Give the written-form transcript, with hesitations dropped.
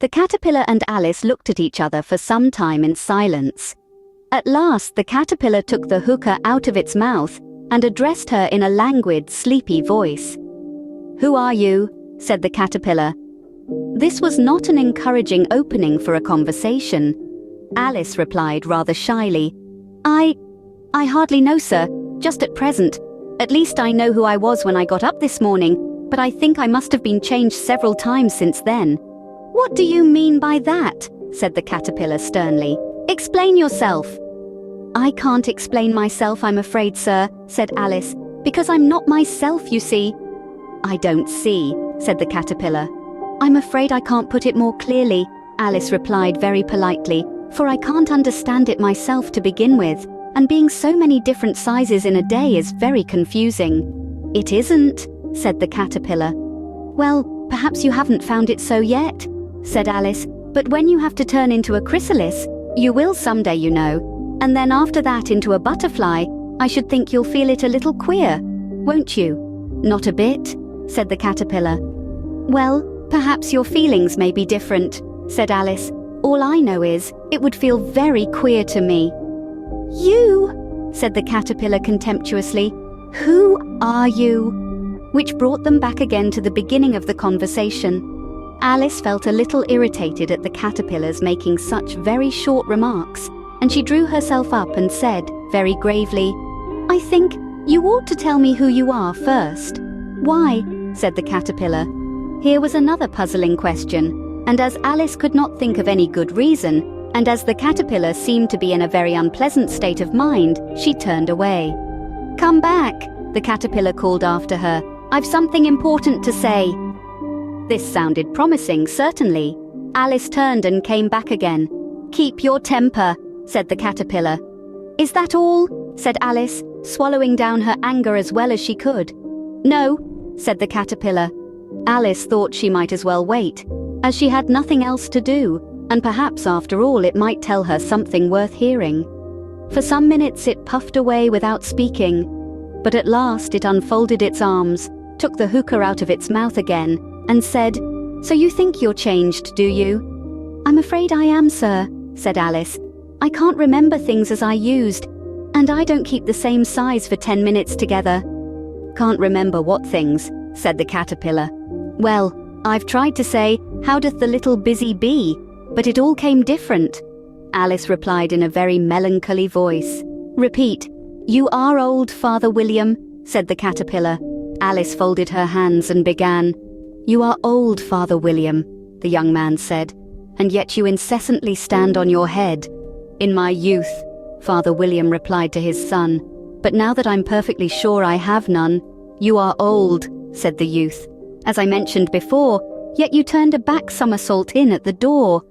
The caterpillar and Alice looked at each other for some time in silence. At last, the caterpillar took the hookah out of its mouth and addressed her in a languid, sleepy voice. "Who are you?" said the caterpillar. This was not an encouraging opening for a conversation. Alice replied rather shyly, I hardly know, sir, just at present. At least I know who I was when I got up this morning, but I think I must have been changed several times since then." "What do you mean by that?" said the caterpillar sternly. "Explain yourself." "I can't explain myself, I'm afraid, sir," said Alice, "because I'm not myself, you see." "I don't see," said the caterpillar. "I'm afraid I can't put it more clearly," Alice replied very politely, "for I can't understand it myself to begin with, and being so many different sizes in a day is very confusing." "It isn't," said the caterpillar. "Well, perhaps you haven't found it so yet," said Alice, "but when you have to turn into a chrysalis, you will someday, you know, and then after that into a butterfly, I should think you'll feel it a little queer, won't you?" "Not a bit," said the caterpillar. "Well, perhaps your feelings may be different," said Alice. "All I know is, it would feel very queer to me." "You?" said the caterpillar contemptuously. "Who are you?" Which brought them back again to the beginning of the conversation. Alice felt a little irritated at the caterpillars making such very short remarks, and she drew herself up and said, very gravely, "I think you ought to tell me who you are first." "Why?" said the caterpillar. Here was another puzzling question, and as Alice could not think of any good reason, and as the caterpillar seemed to be in a very unpleasant state of mind, she turned away. "Come back," the caterpillar called after her. "I've something important to say." This sounded promising, certainly. Alice turned and came back again. "Keep your temper," said the caterpillar. "Is that all?" said Alice, swallowing down her anger as well as she could. "No," said the caterpillar. Alice thought she might as well wait, as she had nothing else to do, and perhaps after all it might tell her something worth hearing. For some minutes it puffed away without speaking, but at last it unfolded its arms, took the hookah out of its mouth again, and said, "So you think you're changed, do you?" "I'm afraid I am, sir," said Alice. "I can't remember things as I used, and I don't keep the same size for 10 minutes together." "Can't remember what things?" said the caterpillar. "Well, I've tried to say, 'How doth the little busy bee?' but it all came different." Alice replied in a very melancholy voice. "Repeat, 'You are old, Father William,'" said the caterpillar. Alice folded her hands and began. "You are old, Father William," the young man said, "and yet you incessantly stand on your head." "In my youth," Father William replied to his son, "but now that I'm perfectly sure I have none." "You are old," said the youth, "as I mentioned before, yet you turned a back somersault in at the door."